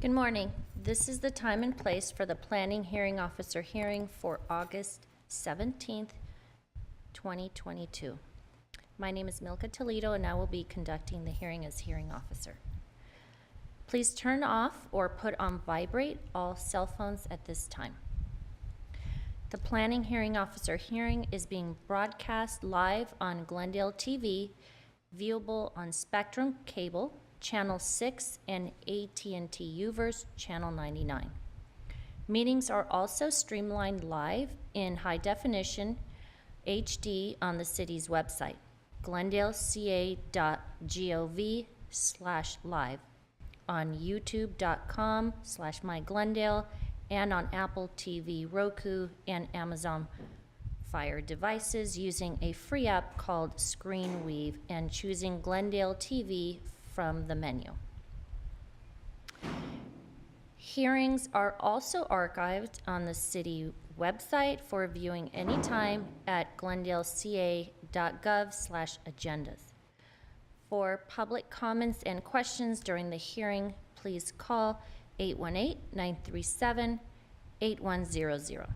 Good morning. This is the time and place for the Planning Hearing Officer hearing for August 17th, 2022. My name is Milka Toledo and I will be conducting the hearing as hearing officer. Please turn off or put on vibrate all cell phones at this time. The Planning Hearing Officer hearing is being broadcast live on Glendale TV, viewable on Spectrum Cable, Channel 6, and AT&T Uverse, Channel 99. Meetings are also streamlined live in high definition HD on the city's website, glendaleca.gov/live, on youtube.com/myglendale, and on Apple TV, Roku, and Amazon Fire devices using a free app called ScreenWeave and choosing Glendale TV from the menu. Hearings are also archived on the city website for viewing anytime at glendaleca.gov/agendas. For public comments and questions during the hearing, please call 818-937-8100.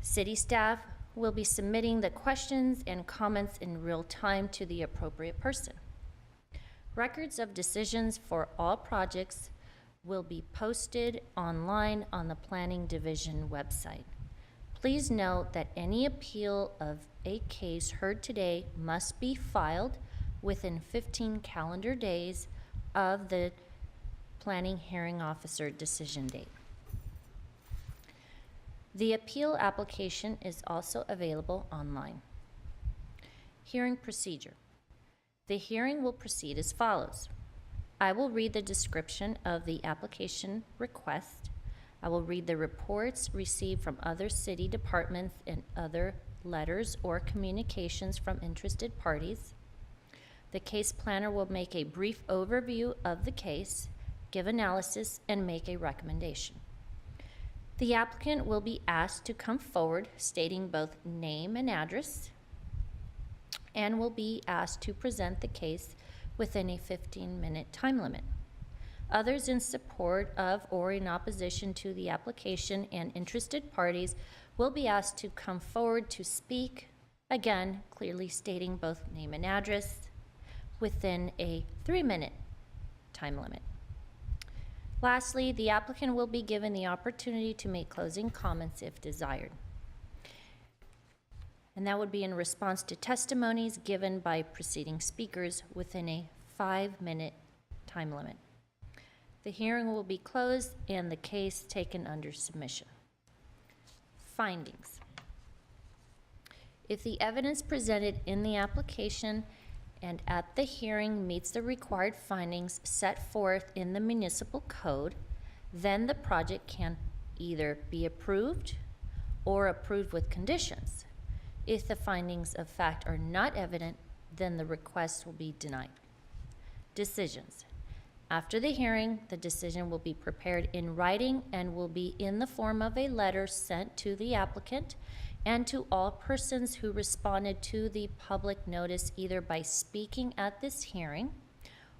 City staff will be submitting the questions and comments in real time to the appropriate person. Records of decisions for all projects will be posted online on the Planning Division website. Please note that any appeal of a case heard today must be filed within 15 calendar days of the Planning Hearing Officer decision date. The appeal application is also available online. Hearing procedure. The hearing will proceed as follows. I will read the description of the application request. I will read the reports received from other city departments and other letters or communications from interested parties. The case planner will make a brief overview of the case, give analysis, and make a recommendation. The applicant will be asked to come forward stating both name and address, and will be asked to present the case within a 15-minute time limit. Others in support of or in opposition to the application and interested parties will be asked to come forward to speak, again, clearly stating both name and address, within a 3-minute time limit. Lastly, the applicant will be given the opportunity to make closing comments if desired. And that would be in response to testimonies given by preceding speakers within a 5-minute time limit. The hearing will be closed and the case taken under submission. Findings. If the evidence presented in the application and at the hearing meets the required findings set forth in the municipal code, then the project can either be approved or approved with conditions. If the findings of fact are not evident, then the request will be denied. Decisions. After the hearing, the decision will be prepared in writing and will be in the form of a letter sent to the applicant and to all persons who responded to the public notice either by speaking at this hearing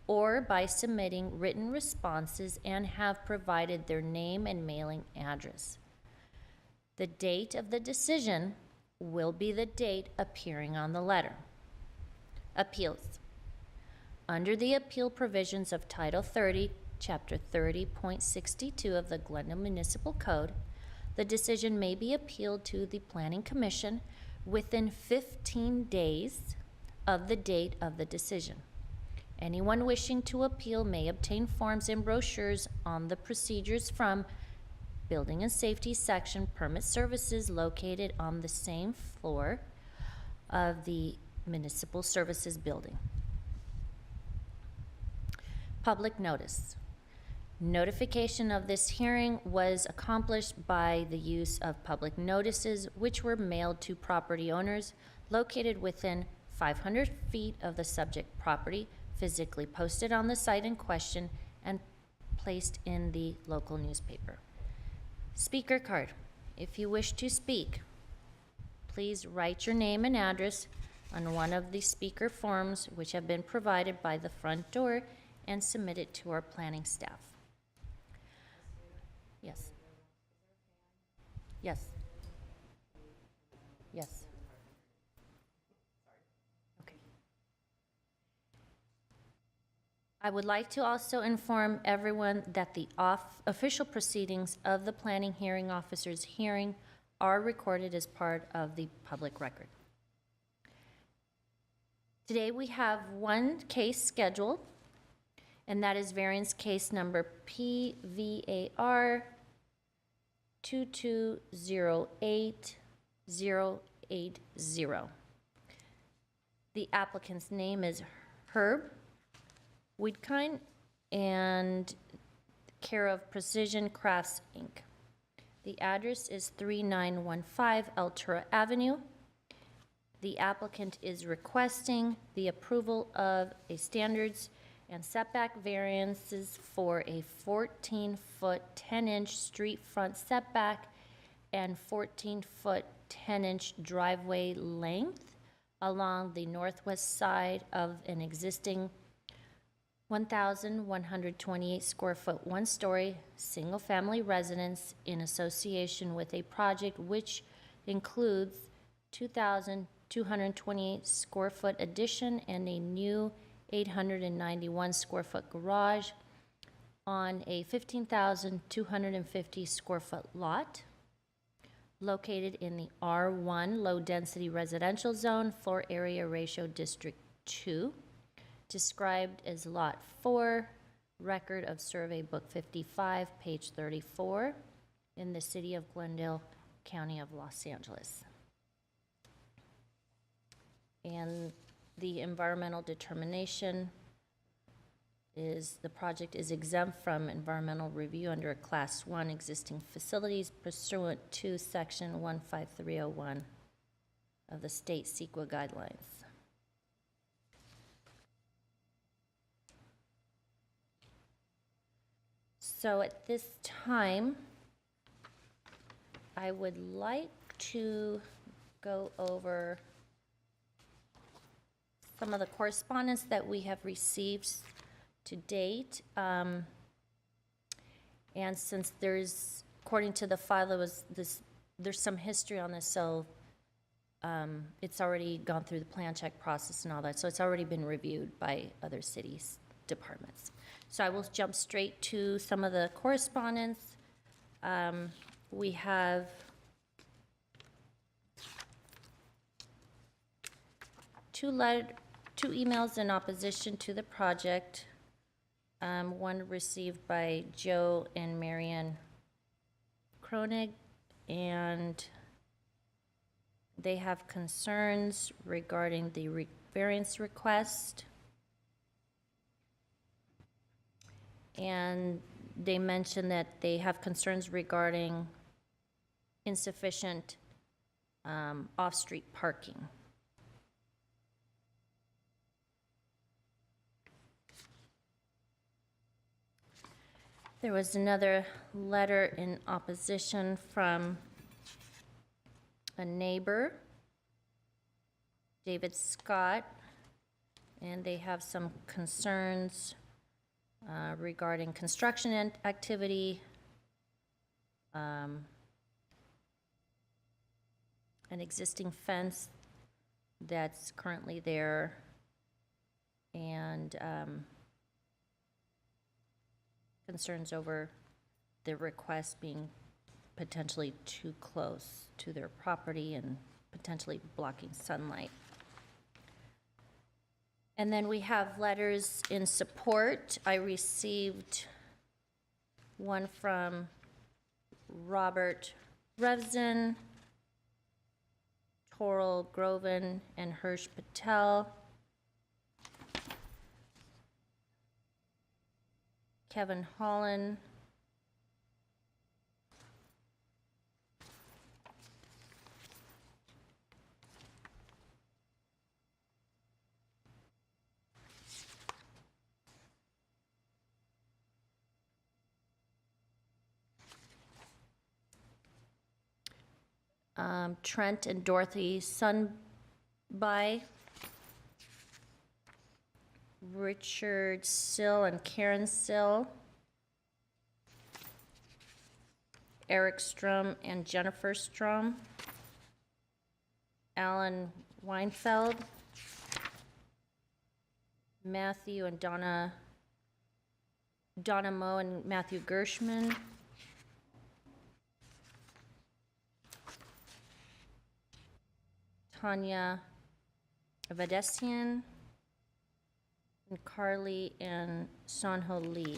or by submitting written responses and have provided their name and mailing address. The date of the decision will be the date appearing on the letter. Appeals. Under the appeal provisions of Title 30, Chapter 30.62 of the Glendale Municipal Code, the decision may be appealed to the Planning Commission within 15 days of the date of the decision. Anyone wishing to appeal may obtain forms and brochures on the procedures from Building and Safety Section Permit Services located on the same floor of the Municipal Services Building. Public notice. Notification of this hearing was accomplished by the use of public notices which were mailed to property owners located within 500 feet of the subject property, physically posted on the site in question, and placed in the local newspaper. Speaker card. If you wish to speak, please write your name and address on one of the speaker forms which have been provided by the front door and submit it to our planning staff. Yes. Yes. Yes. Okay. I would like to also inform everyone that the official proceedings of the planning hearing officer's hearing are recorded as part of the public record. Today we have one case scheduled, and that is variance case number PVAR 2208080. The applicant's name is Herb Wiedkind, and care of Precision Crafts, Inc. The address is 3915 Altura Avenue. The applicant is requesting the approval of a standards and setback variances for a 14-foot 10-inch street front setback and 14-foot 10-inch driveway length along the northwest side of an existing 1,128 square foot, one-story, single-family residence in association with a project which includes 2,228 square foot addition and a new 891 square foot garage on a 15,250 square foot lot located in the R1 low-density residential zone, floor area ratio District 2, described as Lot 4, record of Survey Book 55, page 34, in the city of Glendale, County of Los Angeles. And the environmental determination is the project is exempt from environmental review under a Class 1 existing facilities pursuant to Section 15301 of the state CEQA guidelines. So at this time, I would like to go over some of the correspondence that we have received to date. And since there's, according to the file, there's some history on this, so it's already gone through the plan check process and all that, so it's already been reviewed by other cities' departments. So I will jump straight to some of the correspondence. We have two emails in opposition to the project. One received by Joe and Marianne Kronig, and they have concerns regarding the variance request. And they mention that they have concerns regarding insufficient off-street parking. There was another letter in opposition from a neighbor, David Scott, and they have some concerns regarding construction activity, an existing fence that's currently there, and concerns over the request being potentially too close to their property and potentially blocking sunlight. And then we have letters in support. I received one from Robert Revson, Toral Groven, and Hirsch Patel. Kevin Holland. Trent and Dorothy Sunby, Richard Sill and Karen Sill, Eric Strom and Jennifer Strom, Alan Weinfeld, Matthew and Donna Moe and Matthew Gershman, Tanya Vadesian, and Carly and Sonho Lee.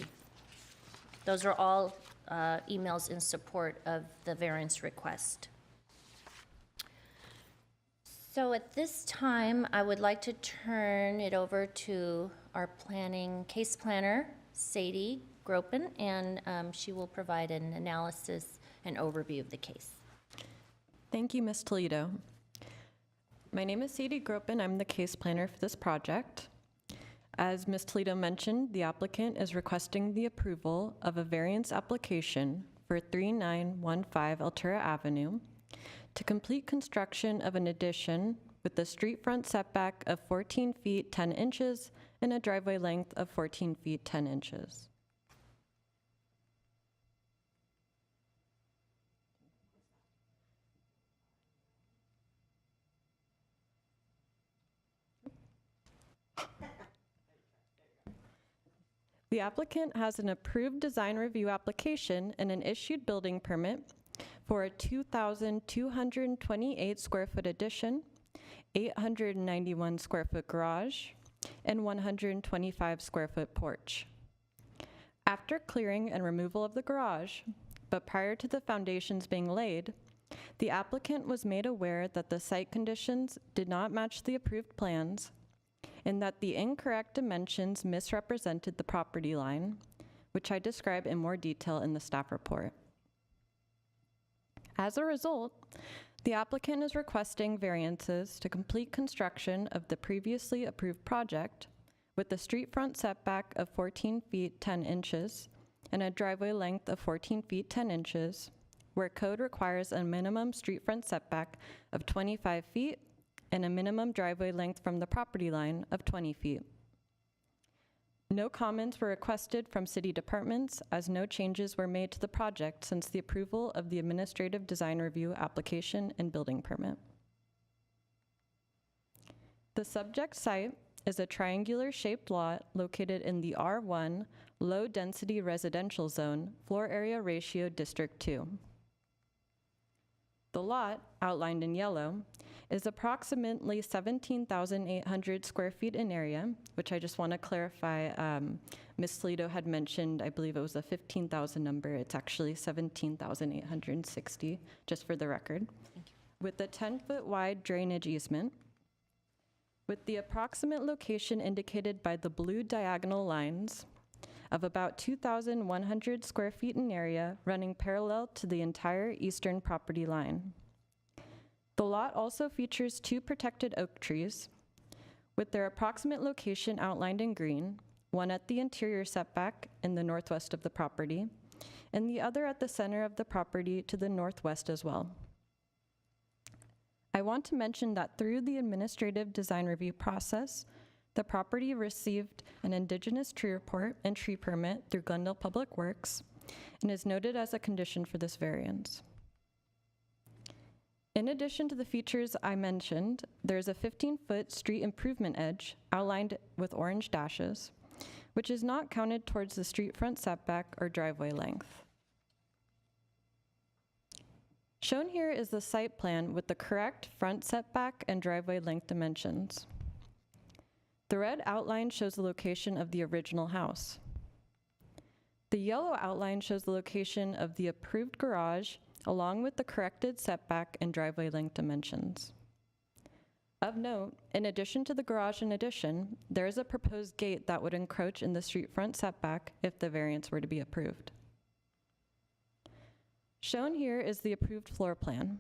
Those are all emails in support of the variance request. So at this time, I would like to turn it over to our case planner, Sadie Gropin, and she will provide an analysis and overview of the case. Thank you, Ms. Toledo. My name is Sadie Gropin. I'm the case planner for this project. As Ms. Toledo mentioned, the applicant is requesting the approval of a variance application for 3915 Altura Avenue to complete construction of an addition with a street front setback of 14 feet 10 inches and a driveway length of 14 feet 10 inches. The applicant has an approved design review application and an issued building permit for a 2,228 square foot addition, 891 square foot garage, and 125 square foot porch. After clearing and removal of the garage, but prior to the foundations being laid, the applicant was made aware that the site conditions did not match the approved plans and that the incorrect dimensions misrepresented the property line, which I describe in more detail in the staff report. As a result, the applicant is requesting variances to complete construction of the previously approved project with a street front setback of 14 feet 10 inches and a driveway length of 14 feet 10 inches, where code requires a minimum street front setback of 25 feet and a minimum driveway length from the property line of 20 feet. No comments were requested from city departments, as no changes were made to the project since the approval of the administrative design review application and building permit. The subject site is a triangular shaped lot located in the R1 low density residential zone, floor area ratio District 2. The lot, outlined in yellow, is approximately 17,800 square feet in area, which I just want to clarify. Ms. Toledo had mentioned, I believe it was a 15,000 number. It's actually 17,860, just for the record. Thank you. With a 10-foot wide drainage easement, with the approximate location indicated by the blue diagonal lines of about 2,100 square feet in area running parallel to the entire eastern property line. The lot also features 2 protected oak trees with their approximate location outlined in green, one at the interior setback in the northwest of the property, and the other at the center of the property to the northwest as well. I want to mention that through the administrative design review process, the property received an indigenous tree report and tree permit through Glendale Public Works and is noted as a condition for this variance. In addition to the features I mentioned, there's a 15-foot street improvement edge outlined with orange dashes, which is not counted towards the street front setback or driveway length. Shown here is the site plan with the correct front setback and driveway length dimensions. The red outline shows the location of the original house. The yellow outline shows the location of the approved garage along with the corrected setback and driveway length dimensions. Of note, in addition to the garage and addition, there is a proposed gate that would encroach in the street front setback if the variance were to be approved. Shown here is the approved floor plan.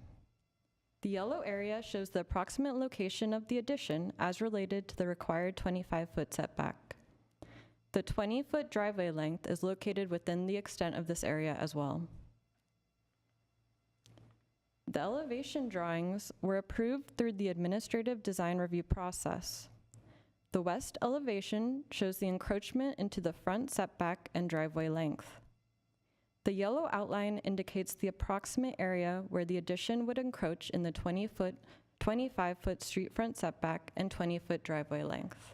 The yellow area shows the approximate location of the addition as related to the required 25-foot setback. The 20-foot driveway length is located within the extent of this area as well. The elevation drawings were approved through the administrative design review process. The west elevation shows the encroachment into the front setback and driveway length. The yellow outline indicates the approximate area where the addition would encroach in the 25-foot street front setback and 20-foot driveway length.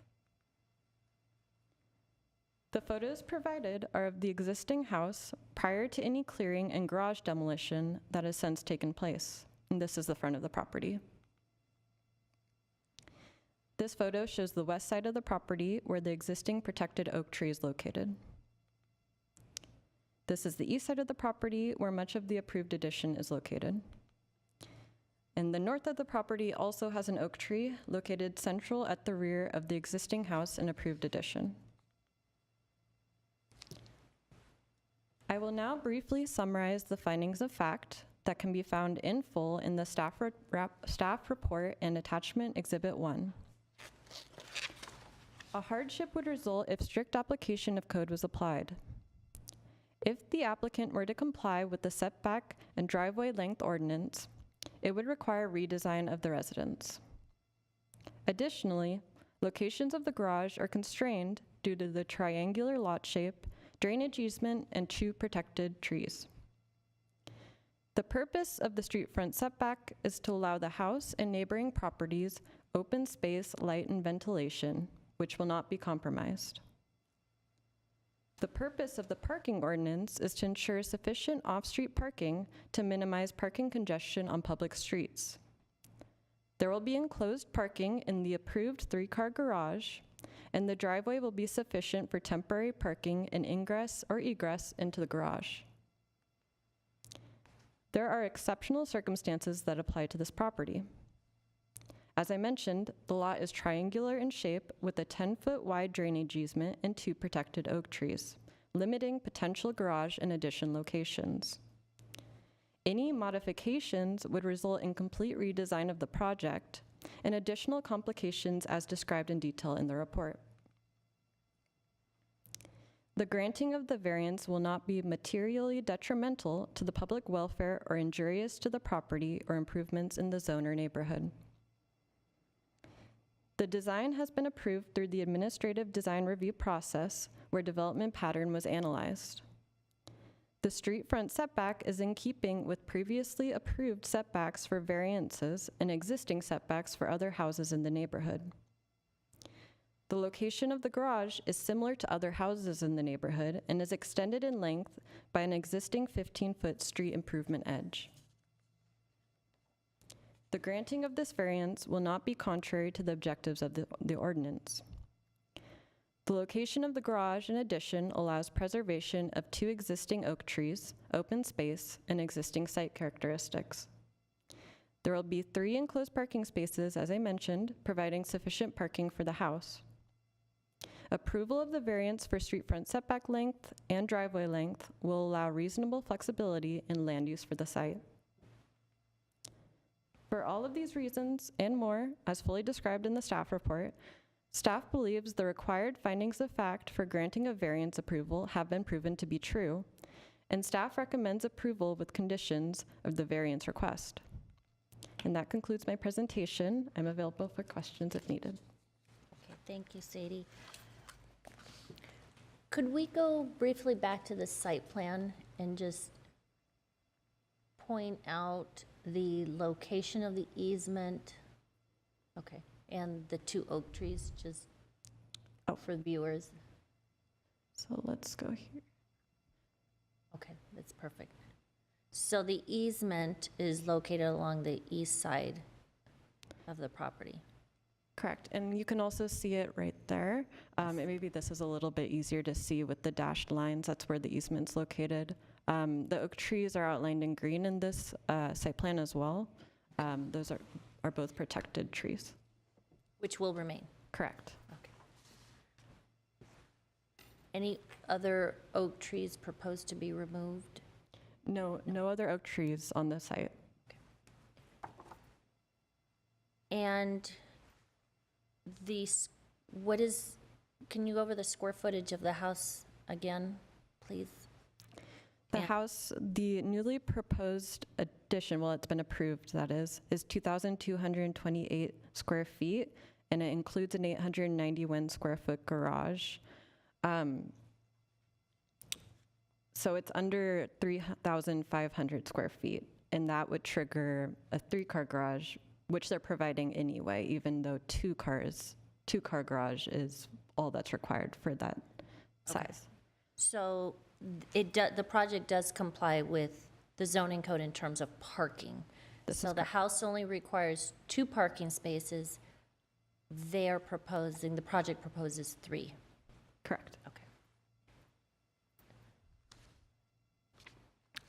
The photos provided are of the existing house prior to any clearing and garage demolition that has since taken place. And this is the front of the property. This photo shows the west side of the property where the existing protected oak tree is located. This is the east side of the property where much of the approved addition is located. And the north of the property also has an oak tree located central at the rear of the existing house and approved addition. I will now briefly summarize the findings of fact that can be found in full in the staff report and attachment Exhibit 1. A hardship would result if strict application of code was applied. If the applicant were to comply with the setback and driveway length ordinance, it would require redesign of the residence. Additionally, locations of the garage are constrained due to the triangular lot shape, drainage easement, and 2 protected trees. The purpose of the street front setback is to allow the house and neighboring properties open space, light, and ventilation, which will not be compromised. The purpose of the parking ordinance is to ensure sufficient off-street parking to minimize parking congestion on public streets. There will be enclosed parking in the approved 3-car garage, and the driveway will be sufficient for temporary parking and ingress or egress into the garage. There are exceptional circumstances that apply to this property. As I mentioned, the lot is triangular in shape with a 10-foot wide drainage easement and 2 protected oak trees, limiting potential garage and addition locations. Any modifications would result in complete redesign of the project and additional complications as described in detail in the report. The granting of the variance will not be materially detrimental to the public welfare or injurious to the property or improvements in the zone or neighborhood. The design has been approved through the administrative design review process where development pattern was analyzed. The street front setback is in keeping with previously approved setbacks for variances and existing setbacks for other houses in the neighborhood. The location of the garage is similar to other houses in the neighborhood and is extended in length by an existing 15-foot street improvement edge. The granting of this variance will not be contrary to the objectives of the ordinance. The location of the garage in addition allows preservation of 2 existing oak trees, open space, and existing site characteristics. There will be 3 enclosed parking spaces, as I mentioned, providing sufficient parking for the house. Approval of the variance for street front setback length and driveway length will allow reasonable flexibility in land use for the site. For all of these reasons and more, as fully described in the staff report, staff believes the required findings of fact for granting of variance approval have been proven to be true, and staff recommends approval with conditions of the variance request. And that concludes my presentation. I'm available for questions if needed. Okay, thank you, Sadie. Could we go briefly back to the site plan and just point out the location of the easement? Okay, and the 2 oak trees, just for the viewers. So let's go here. Okay, that's perfect. So the easement is located along the east side of the property. Correct, and you can also see it right there. And maybe this is a little bit easier to see with the dashed lines. That's where the easement's located. The oak trees are outlined in green in this site plan as well. Those are both protected trees. Which will remain. Correct. Okay. Any other oak trees proposed to be removed? No other oak trees on the site. And can you go over the square footage of the house again, please? The house, the newly proposed addition, well, it's been approved, that is 2,228 square feet, and it includes an 891 square foot garage. So it's under 3,500 square feet, and that would trigger a 3-car garage, which they're providing anyway, even though 2-car garage is all that's required for that size. So the project does comply with the zoning code in terms of parking. So the house only requires 2 parking spaces. The project proposes 3. Correct. Okay.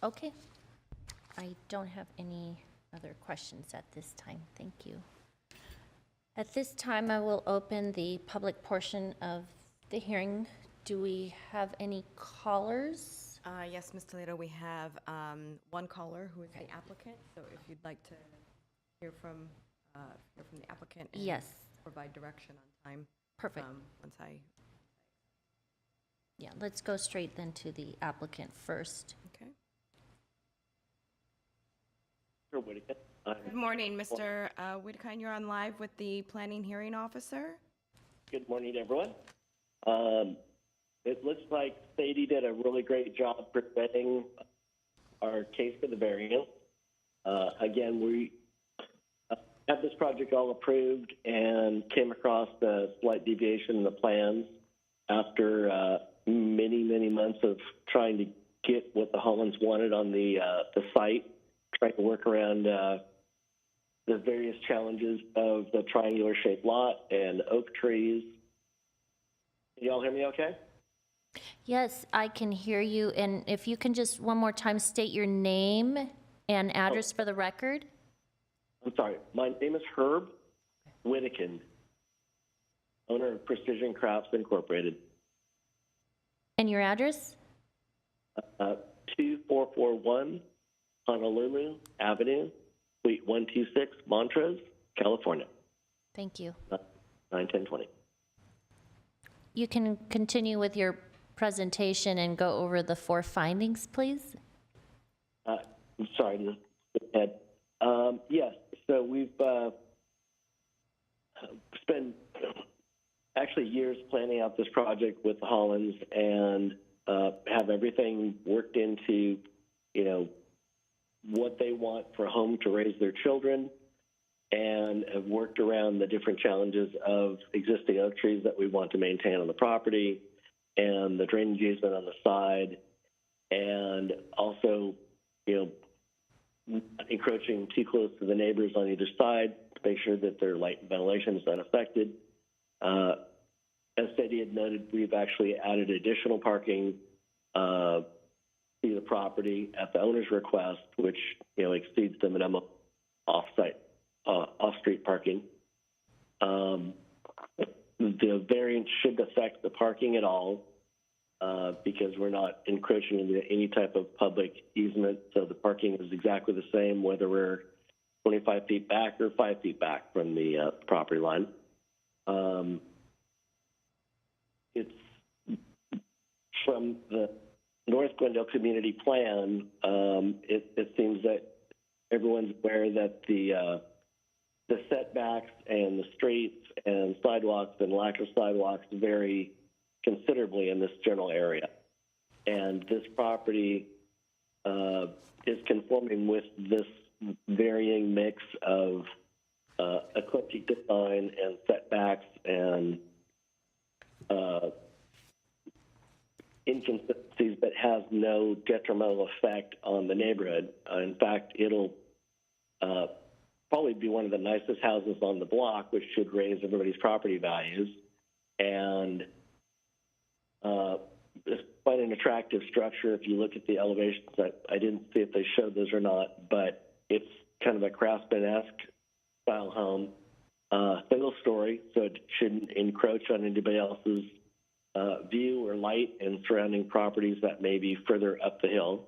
Okay. I don't have any other questions at this time. Thank you. At this time, I will open the public portion of the hearing. Do we have any callers? Yes, Ms. Toledo, we have one caller who is the applicant, so if you'd like to hear from the applicant and Yes. provide direction on time. Perfect. Yeah, let's go straight then to the applicant first. Okay. Sure, Whitaker. Good morning, Mr. Whitaker, you're on live with the planning hearing officer. Good morning, everyone. It looks like Sadie did a really great job presenting our case for the variance. Again, we have this project all approved and came across a slight deviation in the plans after many, many months of trying to get what the Hollands wanted on the site, trying to work around the various challenges of the triangular-shaped lot and oak trees. Can you all hear me okay? Yes, I can hear you. And if you can just one more time state your name and address for the record. I'm sorry. My name is Herb Whitakin, owner of Precision Crafts Incorporated. And your address? 2441 Honolulu Avenue, Suite 126, Montrose, California, Thank you. 91020. You can continue with your presentation and go over the 4 findings, please. I'm sorry to skip ahead. Yes, so we've spent actually years planning out this project with the Hollands and have everything worked into, what they want for a home to raise their children, and have worked around the different challenges of existing oak trees that we want to maintain on the property and the drainage easement on the side, and also, encroaching too close to the neighbors on either side to make sure that their light and ventilation is unaffected. As Sadie had noted, we've actually added additional parking to the property at the owner's request, which, exceeds the minimum off-street parking. The variance shouldn't affect the parking at all because we're not encroaching into any type of public easement. So the parking is exactly the same, whether we're 25 feet back or 5 feet back from the property line. It's from the North Glendale Community Plan. It seems that everyone's aware that the setbacks and the streets and sidewalks and lack of sidewalks vary considerably in this general area. And this property is conforming with this varying mix of eclectic design and setbacks and inconsistencies that has no detrimental effect on the neighborhood. In fact, it'll probably be one of the nicest houses on the block, which should raise everybody's property values. And it's quite an attractive structure. If you look at the elevations, I didn't see if they showed those or not, but it's kind of a craftsman-esque style home, single story, so it shouldn't encroach on anybody else's view or light and surrounding properties that may be further up the hill.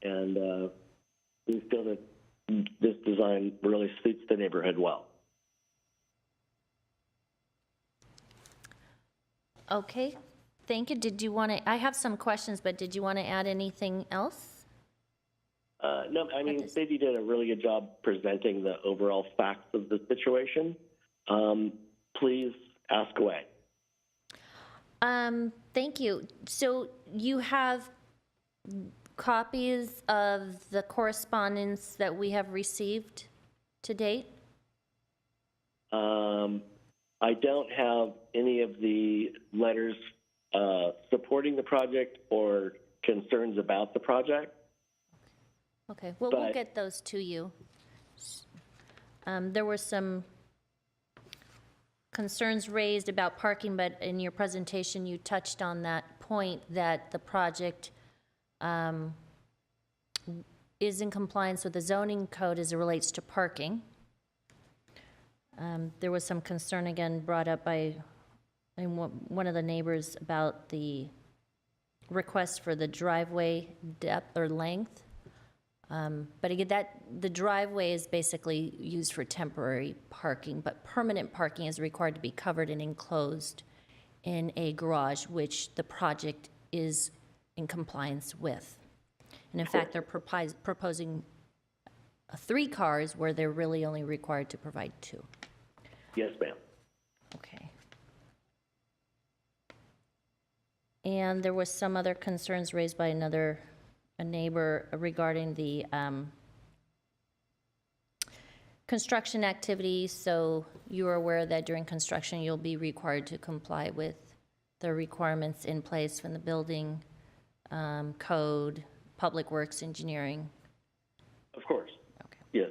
And we feel that this design really suits the neighborhood well. Okay, thank you. Did you want to, I have some questions, but did you want to add anything else? No, I mean, Sadie did a really good job presenting the overall facts of the situation. Please ask away. Thank you. So you have copies of the correspondence that we have received to date? I don't have any of the letters supporting the project or concerns about the project. Okay, well, we'll But- get those to you. There were some concerns raised about parking, but in your presentation, you touched on that point that the project is in compliance with the zoning code as it relates to parking. There was some concern again brought up by one of the neighbors about the request for the driveway depth or length. But again, the driveway is basically used for temporary parking, but permanent parking is required to be covered and enclosed in a garage, which the project is in compliance with. And in fact, they're proposing 3 cars where they're really only required to provide 2. Yes, ma'am. Okay. And there was some other concerns raised by a neighbor regarding the construction activity. So you are aware that during construction, you'll be required to comply with the requirements in place from the building code, public works, engineering. Of course. Okay. Yes.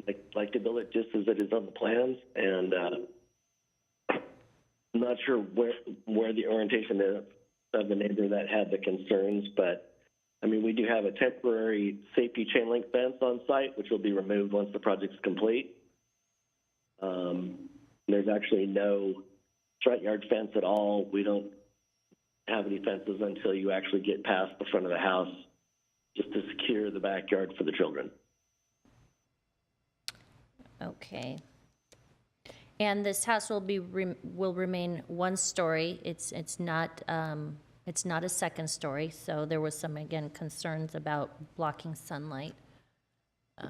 I'd like to build it just as it is on the plans, and I'm not sure where the orientation is of the neighbor that had the concerns, but I mean, we do have a temporary safety chain link fence on site, which will be removed once the project's complete. There's actually no front yard fence at all. We don't have any fences until you actually get past the front of the house, just to secure the backyard for the children. Okay. And this house will remain 1 story. It's not a second story. So there was some, again, concerns about blocking sunlight.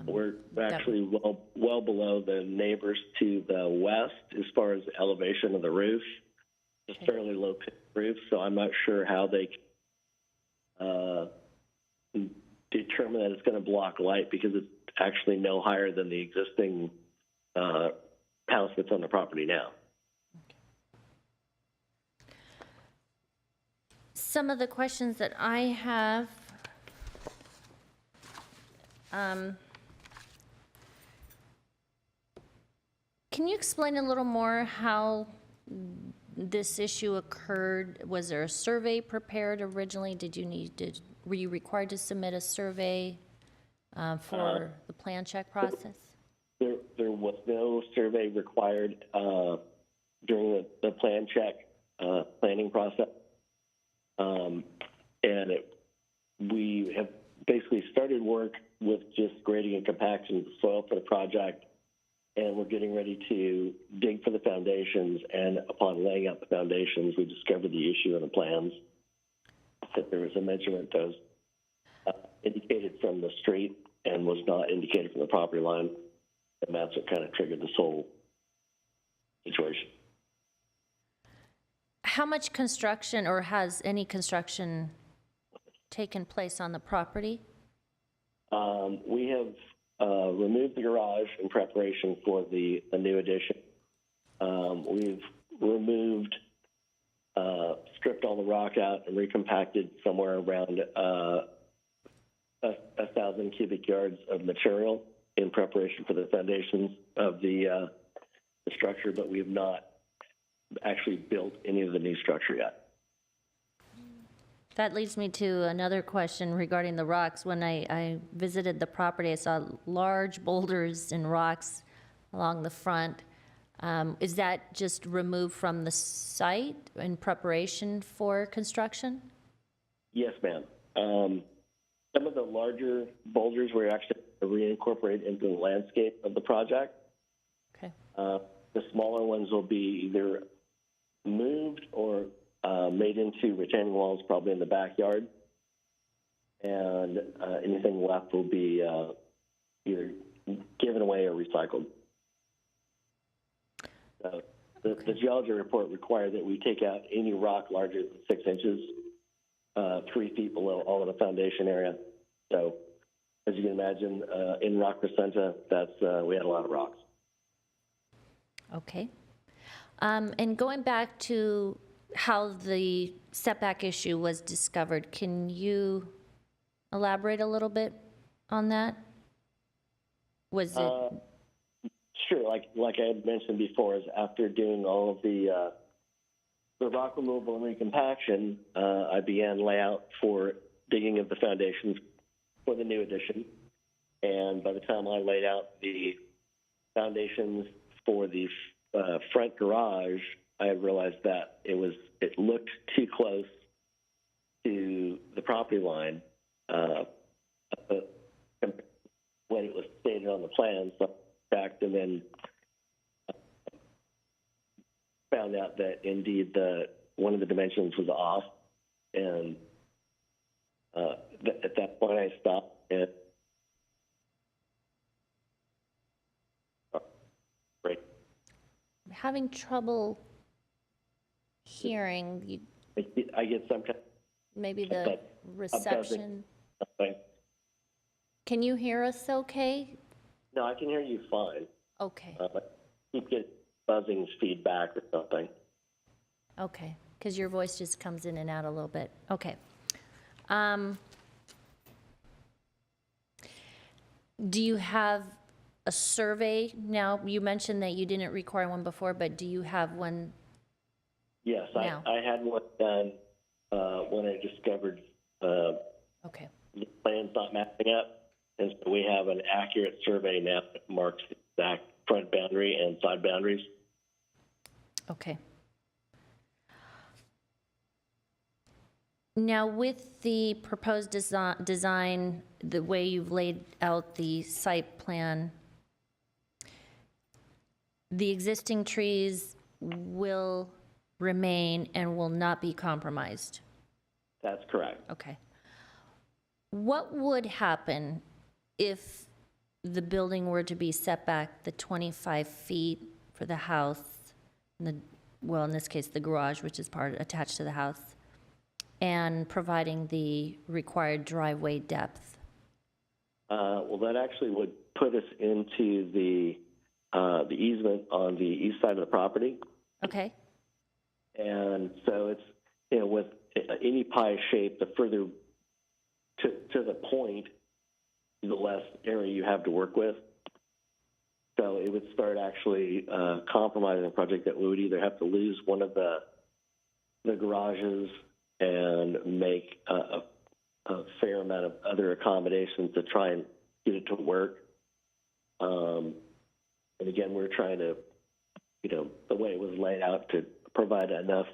We're actually well below the neighbors to the west as far as elevation of the roof. It's a fairly low roof, so I'm not sure how they determine that it's going to block light, because it's actually no higher than the existing house that's on the property now. Some of the questions that I have, can you explain a little more how this issue occurred? Was there a survey prepared originally? Were you required to submit a survey for the plan check process? There was no survey required during the plan check planning process. We have basically started work with just grading and compaction of the soil for the project, and we're getting ready to dig for the foundations. And upon laying out the foundations, we discovered the issue in the plans, that there was a measurement that was indicated from the street and was not indicated from the property line. And that's what kind of triggered this whole situation. How much construction, or has any construction taken place on the property? We have removed the garage in preparation for the new addition. We've removed, stripped all the rock out and recompacted somewhere around 1,000 cubic yards of material in preparation for the foundations of the structure, but we have not actually built any of the new structure yet. That leads me to another question regarding the rocks. When I visited the property, I saw large boulders and rocks along the front. Is that just removed from the site in preparation for construction? Yes, ma'am. Some of the larger boulders were actually reincorporated into the landscape of the project. Okay. The smaller ones will be either moved or made into retaining walls, probably in the backyard. And anything left will be either given away or recycled. The geology report required that we take out any rock larger than 6 inches 3 feet below all of the foundation area. So, as you can imagine, in rock placenta, we had a lot of rocks. Okay. And going back to how the setback issue was discovered, can you elaborate a little bit on that? Was it, Sure, like I had mentioned before, is after doing all of the rock removal and recompaction, I began layout for digging of the foundations for the new addition. And by the time I laid out the foundations for the front garage, I had realized that it looked too close to the property line when it was stated on the plan. So I backed and then found out that indeed one of the dimensions was off, and at that point I stopped and right. having trouble hearing, I get some kind maybe the reception? of. Can you hear us okay? No, I can hear you fine. Okay, But keep getting buzzing feedback or something. okay, because your voice just comes in and out a little bit. Okay. Do you have a survey now? You mentioned that you didn't require one before, but do you have one? Yes, Now. I had one done when I discovered Okay, the plan's not mapping up, and so we have an accurate survey now that marks the exact front boundary and side boundaries. okay. Now, with the proposed design, the way you've laid out the site plan, the existing trees will remain and will not be compromised? That's correct. Okay. What would happen if the building were to be set back the 25 feet for the house, well, in this case, the garage, which is attached to the house, and providing the required driveway depth? Well, that actually would put us into the easement on the east side of the property. Okay, And so it's, with any pie shape, the further to the point, the less area you have to work with. So it would start actually compromising a project that we would either have to lose one of the garages and make a fair amount of other accommodations to try and get it to work. And again, we're trying to, the way it was laid out to provide enough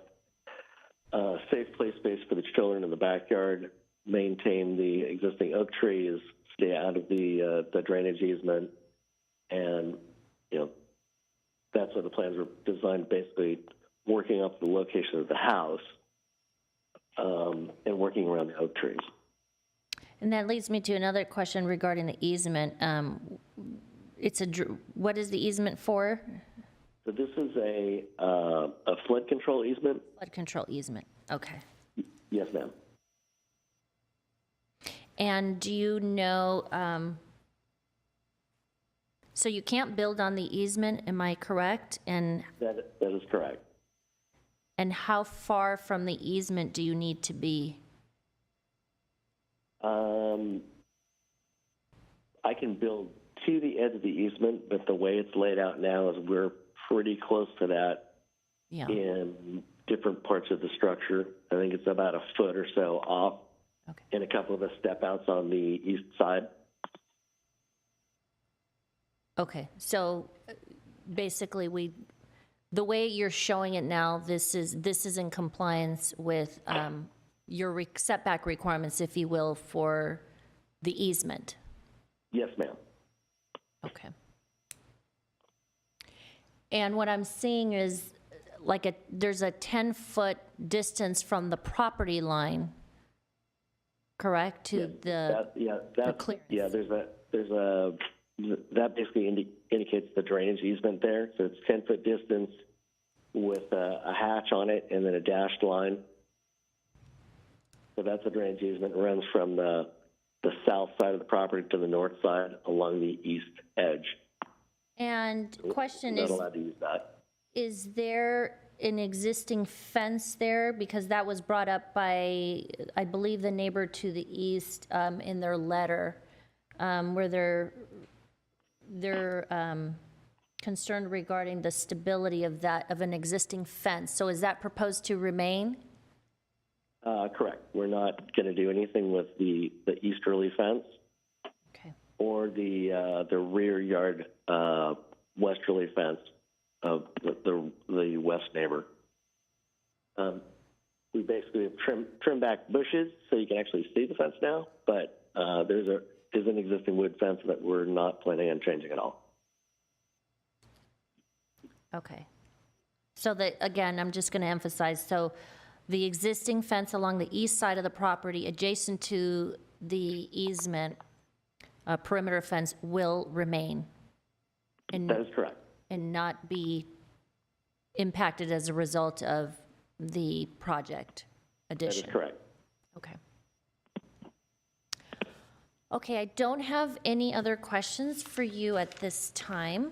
safe play space for the children in the backyard, maintain the existing oak trees, stay out of the drainage easement, and that's what the plans were designed, basically working up the location of the house and working around the oak trees. and that leads me to another question regarding the easement. What is the easement for? So this is a flood control easement. Flood control easement, okay. Yes, ma'am. And do you know, so you can't build on the easement, am I correct? And That is correct. how far from the easement do you need to be? I can build to the edge of the easement, but the way it's laid out now is we're pretty close to that Yeah, in different parts of the structure. I think it's about a foot or so off okay. in a couple of the step outs on the east side. Okay, so basically the way you're showing it now, this is in compliance with your setback requirements, if you will, for the easement? Yes, ma'am. Okay. And what I'm seeing is there's a 10-foot distance from the property line, correct, to the clearance? Yeah, that basically indicates the drainage easement there. So it's 10-foot distance with a hatch on it and then a dashed line. So that's a drainage easement. It runs from the south side of the property to the north side along the east edge. And question We're is, not allowed to use that. is there an existing fence there? Because that was brought up by, I believe, the neighbor to the east in their letter, where they're concerned regarding the stability of an existing fence. So is that proposed to remain? Correct. We're not going to do anything with the easterly fence Okay. or the rear yard westerly fence of the west neighbor. We basically have trimmed back bushes so you can actually see the fence now, but there's an existing wood fence that we're not planning on changing at all. Okay. So that, again, I'm just going to emphasize, so the existing fence along the east side of the property adjacent to the easement, perimeter fence will remain That is correct. and not be impacted as a result of the project That is addition? correct. Okay. Okay, I don't have any other questions for you at this time.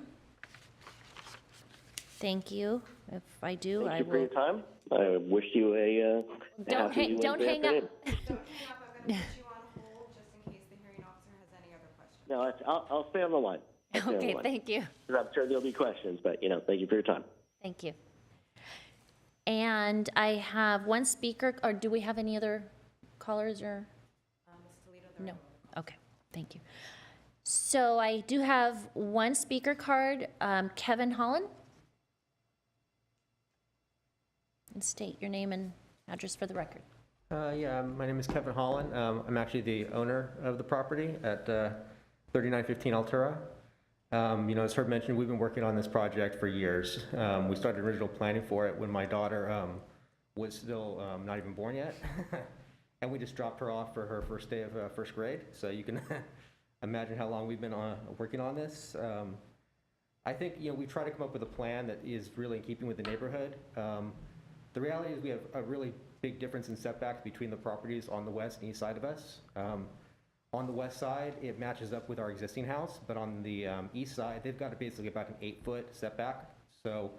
Thank you. If I do, I Thank you for your will. time. I wish you a Don't happy don't Wednesday hang up. afternoon. So, I'm going to put you on hold just in case the hearing officer has any other questions. No, I'll stay on the line. I'll stay on the Okay, line. thank you. 'Cause I'm sure there'll be questions, but, thank you for your time. Thank you. And I have one speaker, or do we have any other callers or? Ms. Toledo, there No, okay, thank you. So I do have one speaker card, Kevin Holland. And state your name and address for the record. Yeah, my name is Kevin Holland. I'm actually the owner of the property at 3915 Altura. As Herb mentioned, we've been working on this project for years. We started original planning for it when my daughter was still not even born yet. And we just dropped her off for her first day of first grade. So you can imagine how long we've been working on this. I think, we try to come up with a plan that is really in keeping with the neighborhood. The reality is we have a really big difference in setbacks between the properties on the west and east side of us. On the west side, it matches up with our existing house, but on the east side, they've got basically about an 8-foot setback. So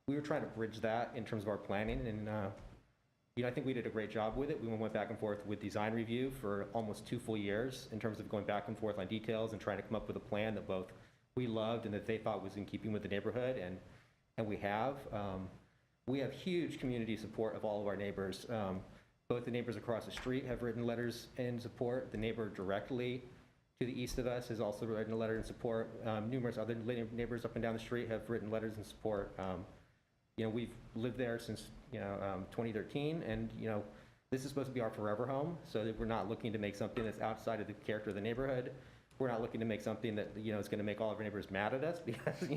we were trying to bridge that in terms of our planning, and I think we did a great job with it. We went back and forth with design review for almost 2 full years in terms of going back and forth on details and trying to come up with a plan that both we loved and that they thought was in keeping with the neighborhood, and we have. We have huge community support of all of our neighbors. Both the neighbors across the street have written letters in support. The neighbor directly to the east of us has also written a letter in support. Numerous other neighbors up and down the street have written letters in support. We've lived there since 2013, and this is supposed to be our forever home. So that we're not looking to make something that's outside of the character of the neighborhood. We're not looking to make something that is going to make all of our neighbors mad at us, because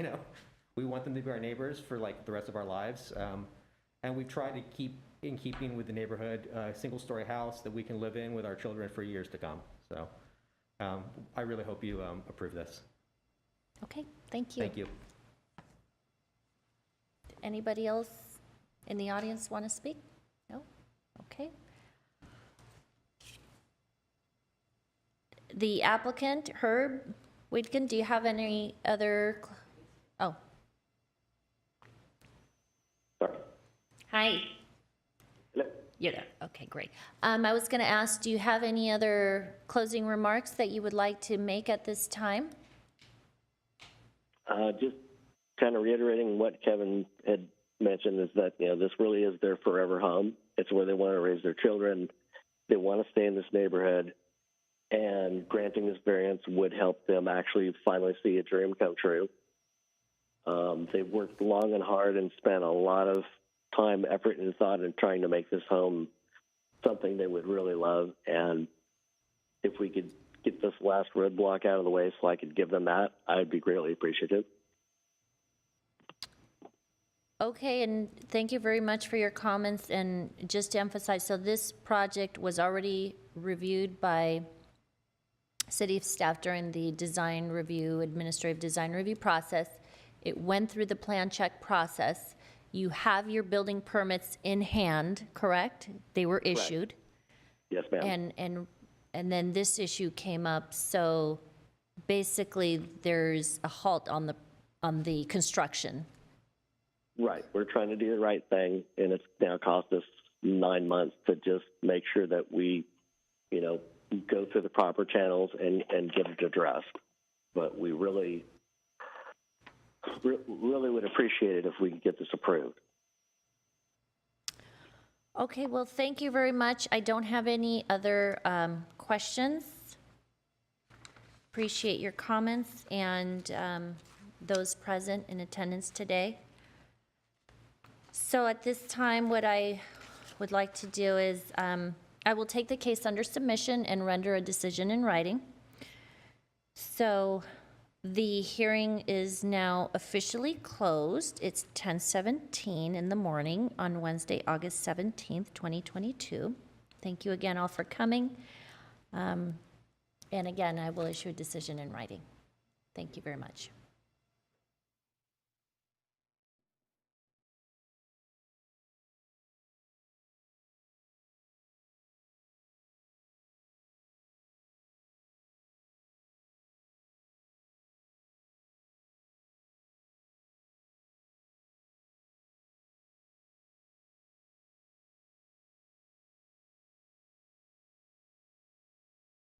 we want them to be our neighbors for like the rest of our lives. And we've tried to keep in keeping with the neighborhood, a single-story house that we can live in with our children for years to come. So I really hope you approve this. Okay, thank you. Thank you. Anybody else in the audience want to speak? No? Okay. The applicant, Herb Widkin, do you have any other? Oh, Sorry. hi. Hello. You're there. Okay, great. I was going to ask, do you have any other closing remarks that you would like to make at this time? Just kind of reiterating what Kevin had mentioned is that, this really is their forever home. It's where they want to raise their children. They want to stay in this neighborhood, and granting this variance would help them actually finally see a dream come true. They've worked long and hard and spent a lot of time, effort, and thought in trying to make this home something they would really love. And if we could get this last roadblock out of the way so I could give them that, I'd be greatly appreciative. Okay, and thank you very much for your comments. And just to emphasize, so this project was already reviewed by city staff during the design review, administrative design review process. It went through the plan check process. You have your building permits in hand, correct? They were issued. Yes, ma'am. And then this issue came up, so basically there's a halt on the construction. Right. We're trying to do the right thing, and it's now cost us 9 months to just make sure that we, go through the proper channels and get it addressed. But we really would appreciate it if we could get this approved. Okay, well, thank you very much. I don't have any other questions. Appreciate your comments and those present in attendance today. So at this time, what I would like to do is I will take the case under submission and render a decision in writing. So the hearing is now officially closed. It's 10:17 in the morning on Wednesday, August 17th, 2022. Thank you again all for coming. And again, I will issue a decision in writing. Thank you very much.